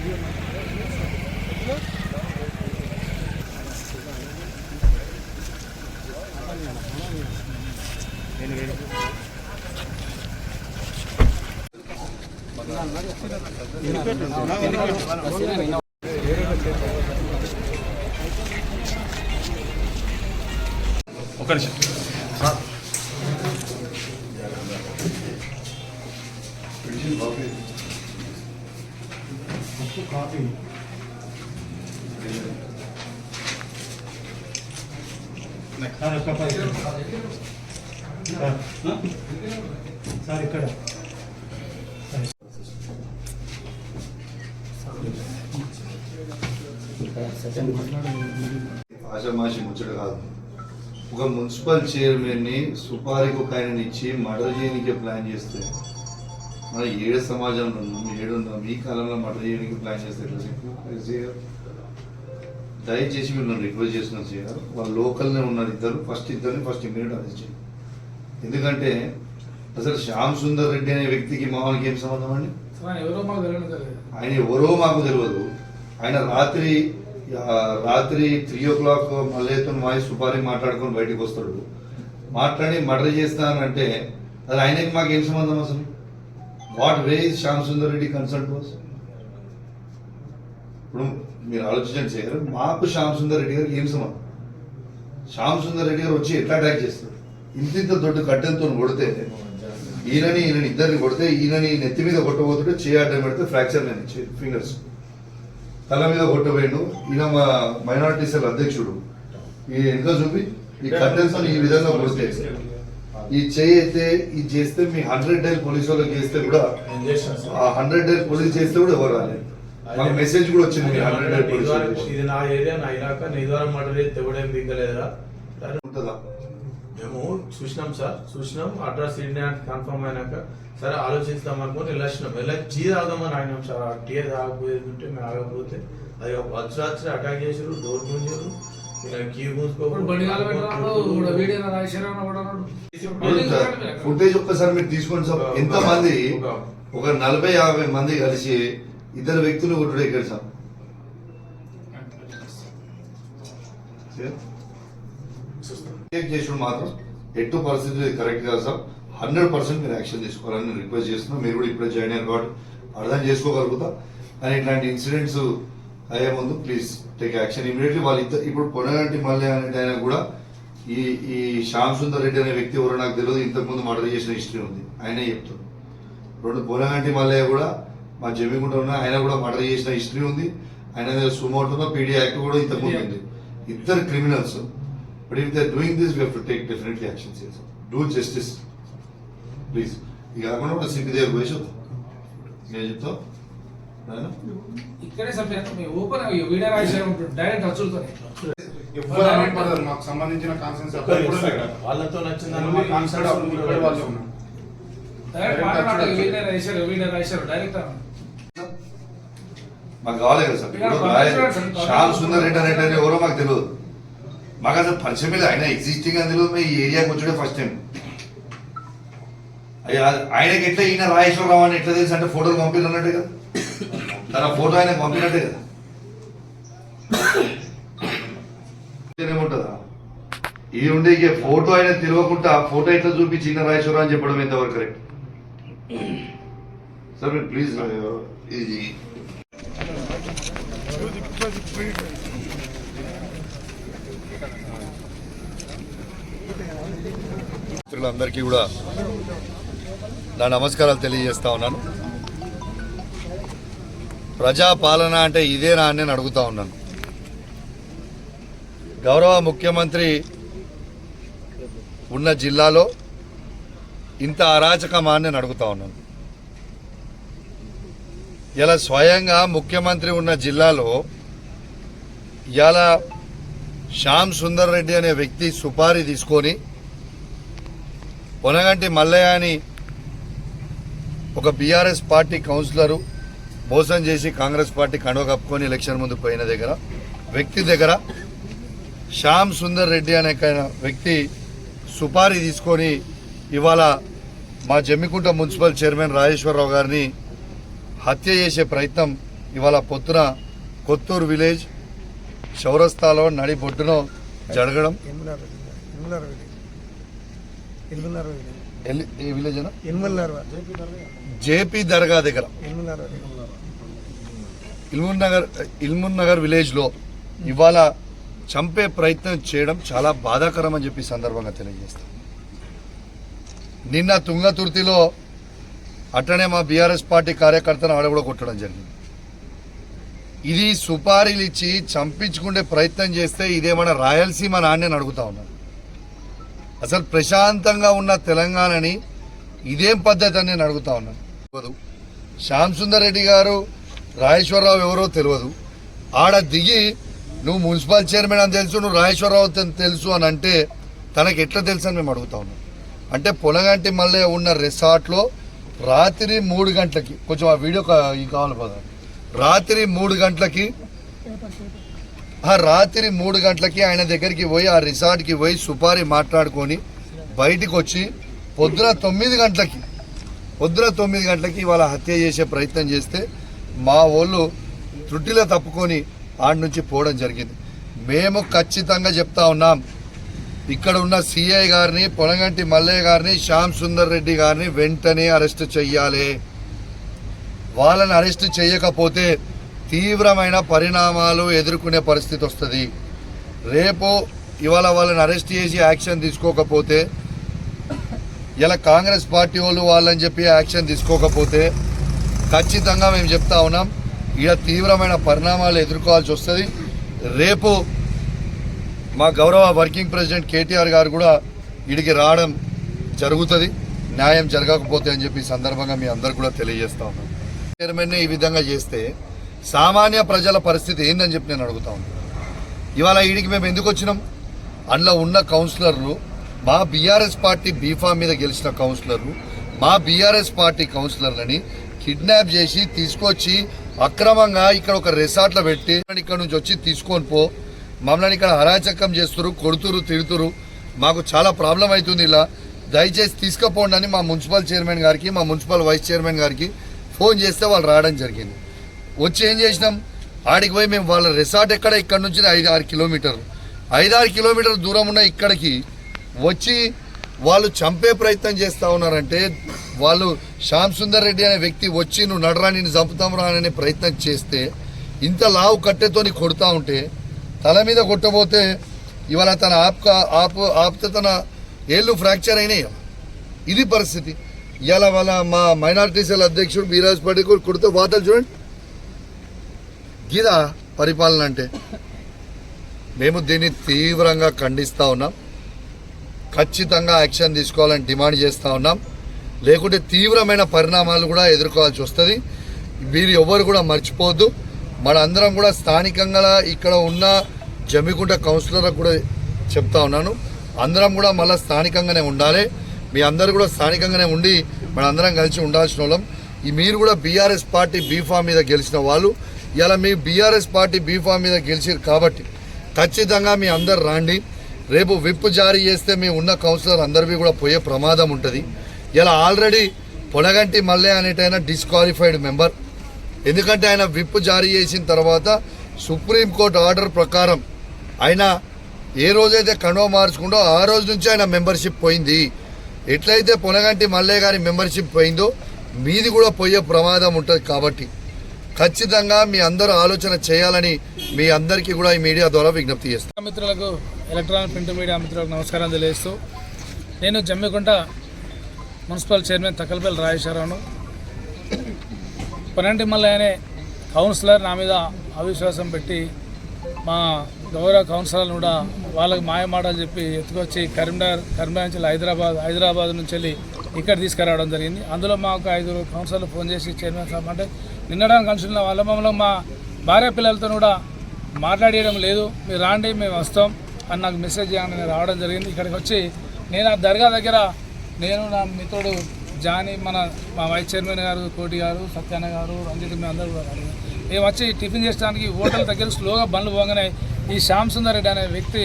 ఒక నిమిషం coffee sir ఇక్కడ ఆషామాషి ముచ్చట కాదు. ఒక మున్సిపల్ చైర్మన్ని సుపారికి ఒక ఆయన ఇచ్చి మర్డర్ చేయడానికి ప్లాన్ చేస్తే మన ఏడు సమాజంలో ఉన్నాం, ఏడున్నాం. ఈ కాలంలో మర్డర్ చేయడానికి ప్లాన్ చేస్తే ఎట్లా? దయచేసి మీరు నన్ను రిక్వెస్ట్ చేస్తున్నా చేయాలి. వాళ్ళు లోకల్నే ఉన్నారు ఇద్దరు. ఫస్ట్ ఇమ్మీడియట్ అరెస్ట్ చేయాలి. ఎందుకంటే అసలు శ్యామ్ సుందర్ రెడ్డి అనే వ్యక్తికి మామూలుకి ఏం సంబంధం అండి? ఆయన ఎవరో మాకు తెలియదు. ఆయన రాత్రి 3 o'clock మల్లయ్యతో వాయి సుపారీ మాట్లాడుకొని బయటకు వస్తాడు. మాట్లాడి మర్డర్ చేస్తానంటే అది ఆయనకి మాకేం సంబంధం అసలు? What way is Shyam Sundar Reddy concern to us? ఇప్పుడు మీరు ఆలోచించండి చేయరు, మాకు శ్యామ్ సుందర్ రెడ్డి గారికి ఏం సంబంధం? శ్యామ్ సుందర్ రెడ్డి గారు వచ్చి ఎట్లా అటాక్ చేస్తారు? ఇంత దొడ్డు కట్టెలతో కొడితే ఈయనని ఇద్దరిని కొడితే ఈయనని నెత్తి మీద కొట్టబోతుంటే చేయడం పెడితే ఫ్రాక్చర్ నేను ఫింగర్స్ తల మీద కొట్టబోయాడు. ఈయన మా మైనారిటీ సెల్ అధ్యక్షుడు. ఈ వెనుక చూపి ఈ కట్టెలతో ఈ విధంగా కొడితే ఈ చేయి అయితే ఇది చేస్తే మీ 100 days పోలీసు వాళ్ళకి చేస్తే కూడా ఆ 100 days పోలీస్ చేస్తే కూడా ఎవరు రాలేదు. మాకు మెసేజ్ కూడా వచ్చింది 100 days పోలీసు. ఇది నా ఏరియా, నా ఇలాకా, నీ ద్వారా మర్డర్ చేస్తే ఎవడేం దిగ్గలేదా ఉంటుందా? మేము చూసినాం అడ్రస్ ఇండియా కన్ఫర్మ్ అయినాక సరే ఆలోచిస్తాం అనుకుని వెళ్ళొచ్చినాం. టీ తాగుదామని ఆగినాం సార్. ఆ టీ తాగకపోయేది ఉంటే మేము ఆగకపోతే అది అర్ధరాత్రి అటాక్ చేసారు, డోర్ గుంజారు, ఫుటేజ్ ఒక్కసారి మీరు తీసుకోండి సార్. ఎంత మంది ఒక 40-50 మంది కలిసి ఇద్దరు వ్యక్తులు కొట్టుడు ఎక్కడ సార్? చేసుడు మాత్రం ఎట్టు పరిస్థితి కరెక్ట్ కాదు సార్. 100% మీరు యాక్షన్ తీసుకోవాలని నేను రిక్వెస్ట్ చేస్తున్నాను. మీరు కూడా ఇప్పుడే జాయిన్ అయ్యారు కాబట్టి అర్థం చేసుకోగలుగుతా. కానీ ఇట్లాంటి ఇన్సిడెంట్స్ అయ్యే ముందు ప్లీజ్ టేక్ యాక్షన్ ఇమీడియట్లీ. వాళ్ళు ఇప్పుడు పొనగంటి మల్లయ్య అనే ఆయన కూడా ఈ శ్యామ్ సుందర్ రెడ్డి అనే వ్యక్తి ఎవరో నాకు తెలియదు. ఇంతకుముందు మర్డర్ చేసిన హిస్టరీ ఉంది, ఆయనే చెప్తాడు. రెండు పొనగంటి మల్లయ్య కూడా మా జమ్మిగుంట ఉన్న ఆయన కూడా మర్డర్ చేసిన హిస్టరీ ఉంది. ఆయన సుమోటో పీడీ యాక్ట్ కూడా ఇంతకుముందు ఉంది. ఇద్దరు criminals. But if they doing this we have to take definitely action. Do justice please. ఇక కాకుండా కూడా సిపి దగ్గర పోయి నేను చెప్తావు ఇక్కడే సార్ ఓపెన్ వీడియో డైరెక్ట్ అచ్చులతో మాకు సంబంధించిన కాన్సెన్స్ వాళ్ళతో నచ్చింది మాకు కావాలి కదా సార్. శ్యామ్ సుందర్ రెడ్డి అనేట ఎవరో మాకు తెలియదు. మాకు అసలు పరిచయం మీద ఆయన ఎగ్జిస్టింగ్ అని తెలియదు. ఈ ఏరియాకి వచ్చే ఫస్ట్ టైం. ఆయనకి ఎట్లా ఈయన రాజేశ్వరరావు అని ఎట్లా తెలుసు అంటే ఫోటోలు పంపినట్టే కదా, తన ఫోటో ఆయనకు పంపినట్టే కదా. ఏముంటుందా ఈ ఉండే ఫోటో ఆయన తెలియకుండా ఫోటో ఎట్లా చూపించి ఈయన రాజేశ్వరరావు అని చెప్పడం ఎంతవరకు కరెక్ట్ సార్? మీరు ప్లీజ్ ఇది మిత్రులందరికీ కూడా నా నమస్కారాలు తెలియజేస్తా ఉన్నాను. ప్రజాపాలన అంటే ఇదేనా అని నేను అడుగుతా ఉన్నాను. గౌరవ ముఖ్యమంత్రి ఉన్న జిల్లాలో ఇంత అరాచకమా అని నేను అడుగుతా ఉన్నాను. ఇలా స్వయంగా ముఖ్యమంత్రి ఉన్న జిల్లాలో ఇలా శ్యామ్ సుందర్ రెడ్డి అనే వ్యక్తి సుపారీ తీసుకొని పొనగంటి మల్లయ్య అని ఒక బీఆర్ఎస్ పార్టీ కౌన్సిలరు మోసం చేసి కాంగ్రెస్ పార్టీ కండువ కప్పుకొని ఎలక్షన్ ముందు పోయిన వ్యక్తి దగ్గర శ్యామ్ సుందర్ రెడ్డి అనే వ్యక్తి సుపారీ తీసుకొని ఇవాళ మా జమ్మికుంట మున్సిపల్ చైర్మన్ రాజేశ్వరరావు గారిని హత్య చేసే ప్రయత్నం ఇవాళ పొద్దున కొత్తూరు విలేజ్ చౌరస్తాలో నడి బొడ్డును జరగడం ఏ విలేజ్ అన్నా జేపీ దర్గా దగ్గర ఇల్మున్ నగర్ విలేజ్లో ఇవాళ చంపే ప్రయత్నం చేయడం చాలా బాధాకరం అని చెప్పి సందర్భంగా తెలియజేస్తాం. నిన్న తుంగతుర్తిలో అట్లనే మా బీఆర్ఎస్ పార్టీ కార్యకర్తను ఆడ కూడా కొట్టడం జరిగింది. ఇది సుపారీలు ఇచ్చి చంపించుకునే ప్రయత్నం చేస్తే ఇదేమన్నా రాయలసీమ నాణ్యని అడుగుతా ఉన్నాను. అసలు ప్రశాంతంగా ఉన్న తెలంగాణని ఇదేం పద్ధతి అని నేను అడుగుతా ఉన్నాను. శ్యామ్ సుందర్ రెడ్డి గారు రాజేశ్వరరావు ఎవరో తెలియదు. ఆడ దిగి నువ్వు మున్సిపల్ చైర్మన్ అని తెలుసు, నువ్వు రాజేశ్వరరావు తెలుసు అని అంటే తనకి ఎట్లా తెలుసు అని మేము అడుగుతా ఉన్నాం. అంటే పొలగంటి మళ్ళీ ఉన్న రిసార్ట్లో రాత్రి 3 గంటలకి, కొంచెం ఆ వీడియో కావాలి కదా, రాత్రి 3 గంటలకి ఆయన దగ్గరికి పోయి ఆ రిసార్ట్కి పోయి సుపారీ మాట్లాడుకొని బయటికి వచ్చి పొద్దున 9 గంటలకి ఇవాళ హత్య చేసే ప్రయత్నం చేస్తే మా వాళ్ళు త్రుటిలో తప్పుకొని ఆడ నుంచి పోవడం జరిగింది. మేము ఖచ్చితంగా చెప్తా ఉన్నాం, ఇక్కడ ఉన్న సిఐ గారిని, పొలగంటి మల్లయ్య గారిని, శ్యామ్ సుందర్ రెడ్డి గారిని వెంటనే అరెస్ట్ చెయ్యాలి. వాళ్ళని అరెస్ట్ చేయకపోతే తీవ్రమైన పరిణామాలు ఎదుర్కొనే పరిస్థితి వస్తుంది. రేపు ఇవాళ వాళ్ళని అరెస్ట్ చేసి యాక్షన్ తీసుకోకపోతే, ఇలా కాంగ్రెస్ పార్టీ వాళ్ళు వాళ్ళని చెప్పి యాక్షన్ తీసుకోకపోతే ఖచ్చితంగా మేము చెప్తా ఉన్నాం, ఇక తీవ్రమైన పరిణామాలు ఎదుర్కోవాల్సి వస్తుంది. రేపు మా గౌరవ వర్కింగ్ ప్రెసిడెంట్ కేటీఆర్ గారు కూడా ఇడికి రావడం జరుగుతుంది, న్యాయం జరగకపోతే అని చెప్పి సందర్భంగా మీ అందరు కూడా తెలియజేస్తా ఉన్నాం. చైర్మన్ ఈ విధంగా చేస్తే సామాన్య ప్రజల పరిస్థితి ఏందని చెప్పి నేను అడుగుతా ఉన్నాను. ఇవాళ ఈడికి మేము ఎందుకు వచ్చినాం? అందులో ఉన్న కౌన్సిలర్లు మా బీఆర్ఎస్ పార్టీ బీఫామ్ మీద గెలిచిన కౌన్సిలర్లు, మా బీఆర్ఎస్ పార్టీ కౌన్సిలర్లని కిడ్నాప్ చేసి తీసుకొచ్చి అక్రమంగా ఇక్కడ ఒక రిసార్ట్లో పెట్టి ఇక్కడ నుంచి వచ్చి తీసుకొని పో, మమ్మల్ని ఇక్కడ అరాచకం చేస్తురు, కొడుతురు, తిడుతురు, మాకు చాలా ప్రాబ్లం అవుతుంది. ఇలా దయచేసి తీసుకుపోండి అని మా మున్సిపల్ చైర్మన్ గారికి, మా మున్సిపల్ వైస్ చైర్మన్ గారికి ఫోన్ చేస్తే వాళ్ళు రావడం జరిగింది. వచ్చి ఏం చేసినాం, ఆడికి పోయి మేము వాళ్ళ రిసార్ట్ ఇక్కడ నుంచి 5-6 కిలోమీటర్లు దూరం ఉన్న ఇక్కడికి వచ్చి వాళ్ళు చంపే ప్రయత్నం చేస్తూ ఉన్నారంటే, వాళ్ళు శ్యామ్ సుందర్ రెడ్డి అనే వ్యక్తి వచ్చి నువ్వు నడరా నేను చంపుతాం రా అనే ప్రయత్నం చేస్తే, ఇంత లావు కట్టెతోని కొడుతూ ఉంటే తల మీద కొట్టబోతే ఇవాళ తన ఆపితే తన ఏళ్ళు ఫ్రాక్చర్ అయినాయి. ఇది పరిస్థితి. ఇవాళ వాళ్ళ మా మైనారిటీ సెల్ అధ్యక్షుడు బీరాజ్ పార్టీ కొడితే వార్తలు చూడండి. గీదా పరిపాలన అంటే. మేము దీన్ని తీవ్రంగా ఖండిస్తూ ఉన్నాం, ఖచ్చితంగా యాక్షన్ తీసుకోవాలని డిమాండ్ చేస్తూ ఉన్నాం. లేకుంటే తీవ్రమైన పరిణామాలు కూడా ఎదుర్కోవాల్సి వస్తుంది. మీరు ఎవరు కూడా మర్చిపోవద్దు. మన అందరం కూడా స్థానికంగా ఇక్కడ ఉన్న జమ్మికుంట కౌన్సిలర్లకు కూడా చెప్తా ఉన్నాను, అందరం కూడా మళ్ళీ స్థానికంగానే ఉండాలి. మీ అందరు కూడా స్థానికంగానే ఉండి మన అందరం కలిసి ఉండాల్సిన వాళ్ళం. మీరు కూడా బీఆర్ఎస్ పార్టీ బీఫామ్ మీద గెలిచిన వాళ్ళు, ఇలా మీ బీఆర్ఎస్ పార్టీ బీఫామ్ మీద గెలిచారు కాబట్టి ఖచ్చితంగా మీ అందరు రాండి. రేపు విప్ జారీ చేస్తే మీ ఉన్న కౌన్సిలర్ అందరివి కూడా పోయే ప్రమాదం ఉంటుంది. ఇలా ఆల్రెడీ పొలగంటి మల్లె అనేటైనా డిస్క్వాలిఫైడ్ మెంబర్. ఎందుకంటే ఆయన విప్ జారీ చేసిన తర్వాత సుప్రీంకోర్టు ఆర్డర్ ప్రకారం ఆయన ఏ రోజైతే కండువా మార్చుకుంటో ఆ రోజు నుంచి ఆయన మెంబర్షిప్ పోయింది. ఎట్లయితే పొలగంటి మల్లె గారి మెంబర్షిప్ పోయిందో మీది కూడా పోయే ప్రమాదం ఉంటుంది. కాబట్టి ఖచ్చితంగా మీ అందరూ ఆలోచన చేయాలని మీ అందరికీ కూడా ఈ మీడియా ద్వారా విజ్ఞప్తి చేస్తాను. మిత్రులకు, ఎలక్ట్రానిక్ ప్రింట్ మీడియా మిత్రులకు నమస్కారం తెలియజేస్తూ, నేను జమ్మికుంట మున్సిపల్ చైర్మన్ తక్కలపల్లి రాజేశ్వరరావును. పొలంటి మల్లయ్య అనే కౌన్సిలర్ నా మీద అవిశ్వాసం పెట్టి మా గౌరవ కౌన్సిలర్లు కూడా వాళ్ళకి మాయమాటలు చెప్పి ఎత్తుకొచ్చి కరీంనగర్ నుంచి హైదరాబాద్ నుంచి వెళ్ళి ఇక్కడ తీసుకురావడం జరిగింది. అందులో మాకు 5 కౌన్సిలర్లు ఫోన్ చేసి చైర్మన్ సాబ్ అంటే నిన్నడానికి కలుసుకున్న వాళ్ళ మమ్మల్ని మా భార్య పిల్లలతో కూడా మాట్లాడడం లేదు, మీరు రాండి మేము వస్తాం అని నాకు మెసేజ్ చేయగానే నేను రావడం జరిగింది. ఇక్కడికి వచ్చి నేను ఆ దర్గా దగ్గర నేను నా మిత్రుడు జానీ మా వైస్ చైర్మన్ గారు, కోటి గారు, సత్యాన్న గారు, రంజిత్ మేము అందరూ కూడా మేము వచ్చి టిఫిన్ చేయడానికి హోటల్ దగ్గర స్లోగా బండ్లు పోగానే ఈ శ్యామ్ సుందర్ రెడ్డి అనే వ్యక్తి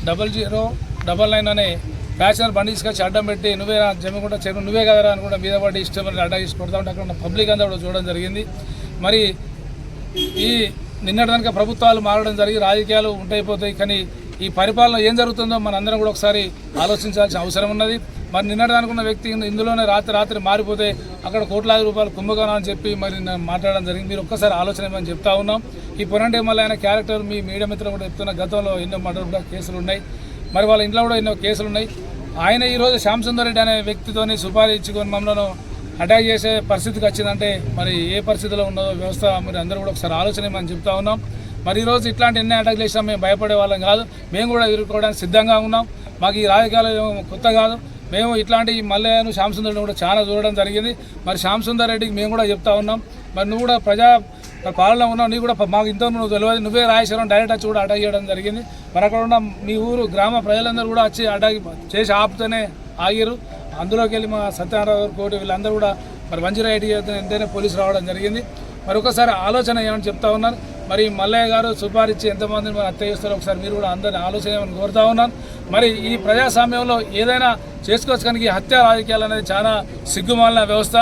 0099 అనే ప్యాసింజర్ బండి తీసుకొచ్చి అడ్డం పెట్టి నువ్వే జమ్మికుంట చైర్మన్ నువ్వే కదరా అని కూడా మీద పడి ఇష్టం అడ్డా తీసి కొడతా ఉంటే అక్కడ పబ్లిక్ అంతా కూడా చూడడం జరిగింది. మరి ఈ నిన్నటిదానిక ప్రభుత్వాలు మారడం జరిగి రాజకీయాలు ఉంటాయిపోతాయి, కానీ ఈ పరిపాలన ఏం జరుగుతుందో మనందరం కూడా ఒకసారి ఆలోచించాల్సిన అవసరం ఉన్నది. మరి నిన్నటిదానుకున్న వ్యక్తి ఇందులోనే రాత్రి మారిపోతే అక్కడ కోట్లాది రూపాయలు కుంభకోణం అని చెప్పి మరి మాట్లాడడం జరిగింది. మీరు ఒక్కసారి ఆలోచన ఇవ్వని చెప్తా ఉన్నాం. ఈ పొరంటి ఎమ్మెల్యే ఆయన క్యారెక్టర్ మీ మీడియా మిత్రులు కూడా చెప్తున్న గతంలో ఎన్నో మర్డర్ కూడా కేసులు ఉన్నాయి, మరి వాళ్ళ ఇంట్లో కూడా ఎన్నో కేసులు ఉన్నాయి. ఆయన ఈరోజు శ్యామ్ సుందర్ రెడ్డి అనే వ్యక్తితోని సుపారీ ఇచ్చుకొని మమ్మల్ని అటాక్ చేసే పరిస్థితికి వచ్చిందంటే మరి ఏ పరిస్థితిలో ఉన్నదో వ్యవస్థ మరి అందరూ కూడా ఒకసారి ఆలోచన ఇవ్వని చెప్తా ఉన్నాం. మరి ఈరోజు ఇట్లాంటి ఎన్ని అటాక్ చేసినా మేము భయపడే వాళ్ళం కాదు, మేము కూడా ఎదుర్కోవడానికి సిద్ధంగా ఉన్నాం. మాకు ఈ రాజకీయాలు కొత్త కాదు, మేము ఇట్లాంటి మల్లయ్యను శ్యామ్ సుందర్ రెడ్డి కూడా చాలా చూడడం జరిగింది. మరి శ్యామ్ సుందర్ రెడ్డికి మేము కూడా చెప్తా ఉన్నాం, మరి నువ్వు కూడా ప్రజా పాలన ఉన్నావు, నీకు కూడా మాకు ఇంత నువ్వు తెలియదు, నువ్వే రాజేశ్వరం డైరెక్ట్ వచ్చి కూడా అటాక్ చేయడం జరిగింది. మరి అక్కడ ఉన్న మీ ఊరు గ్రామ ప్రజలందరూ కూడా వచ్చి అటాక్ చేసి ఆపుతూనే ఆగిరు. అందులోకి వెళ్ళి మా సత్యనారాయణ కోటి వీళ్ళందరూ కూడా మరి 108 ఎంతైనా పోలీసు రావడం జరిగింది. మరి ఒకసారి ఆలోచన ఏమని చెప్తా ఉన్నారు. మరి మల్లయ్య గారు సుపారిచ్చి ఎంతమందిని మరి హత్య చేస్తారో ఒకసారి మీరు కూడా అందరిని ఆలోచన ఏమని కోరుతా ఉన్నాను. మరి ఈ ప్రజాస్వామ్యంలో ఏదైనా చేసుకోవచ్చు, కానీ ఈ హత్య రాజకీయాలు అనేది చాలా సిగ్గుమాలిన వ్యవస్థ.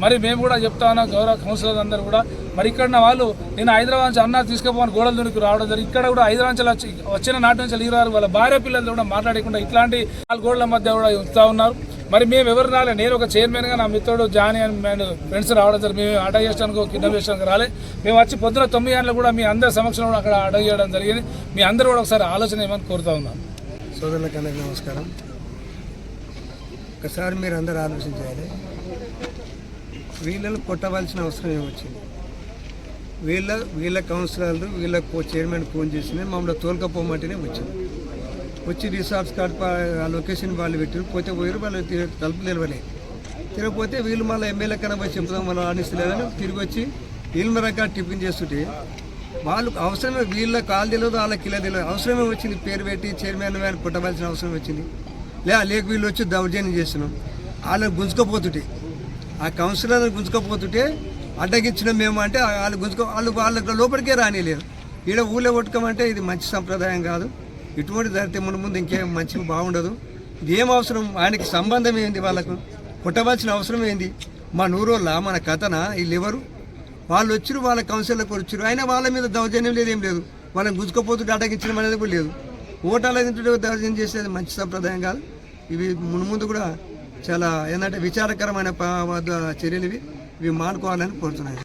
మరి మేము కూడా చెప్తా ఉన్నాం, గౌరవ కౌన్సిలర్స్ అందరూ కూడా మరి ఇక్కడ వాళ్ళు నేను హైదరాబాద్ నుంచి అన్నారు తీసుకుపోని గోడల దునికి రావడం జరిగింది. ఇక్కడ కూడా హైదరాబాద్ నుంచి వచ్చిన నాటి నుంచి ఈరారు వాళ్ళ భార్య పిల్లలతో కూడా మాట్లాడకుండా ఇట్లాంటి 4 గోడల మధ్య కూడా ఉంచుతా ఉన్నారు. మరి మేము ఎవరు రాలే, నేను ఒక చైర్మన్గా నా మిత్రుడు జానీ అని మేము ఫ్రెండ్స్ రావడం జరిగింది. మేము అటాక్ చేయడానికి కిడ్నాప్ చేయడానికి రాలే, మేము వచ్చి పొద్దున 9 గంటలకు కూడా మీ అందరి సమక్షంలో అక్కడ అటాక్ చేయడం జరిగింది. మీ అందరూ కూడా ఒకసారి ఆలోచన ఏమని కోరుతా ఉన్నాం. సోదరులకు అందరికీ నమస్కారం. ఒకసారి మీరు అందరూ ఆలోచించాలి, వీళ్ళను కొట్టవలసిన అవసరం ఏమొచ్చింది? వీళ్ళ కౌన్సిలర్లు వీళ్ళ చైర్మన్ ఫోన్ చేసింది, మమ్మల్ని తోలుకపోమంటేనే వచ్చింది. వచ్చి రిసార్ట్స్ కార్డ్ లొకేషన్ వాళ్ళు పెట్టారు, పోతే పోయారు, వాళ్ళు తలుపు నిలవలేదు. తిరగపోతే వీళ్ళు మళ్ళీ ఎమ్మెల్యే కన్నా పోయి చెప్తాం మనం ఆనిస్తలేదని తిరిగి వచ్చి వీళ్ళ రకాల టిఫిన్ చేస్తుంటే వాళ్ళు అవసరమే, వీళ్ళ కాలు తెలియదు వాళ్ళకి ఇలా తెలియదు, అవసరమే వచ్చింది పేరు పెట్టి చైర్మన్ వాళ్ళు కొట్టవలసిన అవసరం వచ్చింది. లేక వీళ్ళు వచ్చి దౌర్జన్యం చేస్తున్నాం. వాళ్ళని గుంజుకపోతుంటే ఆ కౌన్సిలర్ని గుంజుకపోతుంటే అడ్డగించిన మేము అంటే వాళ్ళు వాళ్ళ లోపలికే రానిలేరు. ఈడ ఊళ్ళో కొట్టుకోమంటే ఇది మంచి సంప్రదాయం కాదు. ఇటువంటి జరిగితే ముందు ఇంకేం మంచిగా బాగుండదు. ఇది ఏం అవసరం, ఆయనకి సంబంధం ఏంది, వాళ్ళకు కొట్టవలసిన అవసరం ఏంది? మా నూరోళ్ళ మన కథనా వీళ్ళు ఎవరు? వాళ్ళు వచ్చారు, వాళ్ళ కౌన్సిలర్లకు వచ్చారు, అయినా వాళ్ళ మీద దౌర్జన్యం లేదు, ఏం లేదు. వాళ్ళని గుంజుకపోతుంటే అడ్డగించడం అనేది కూడా లేదు. ఓటాల దౌర్జన్యం చేసేది మంచి సంప్రదాయం కాదు. ఇవి ముందు కూడా చాలా ఏంటంటే విచారకరమైన చర్యలు ఇవి మానుకోవాలని కోరుతున్నాను.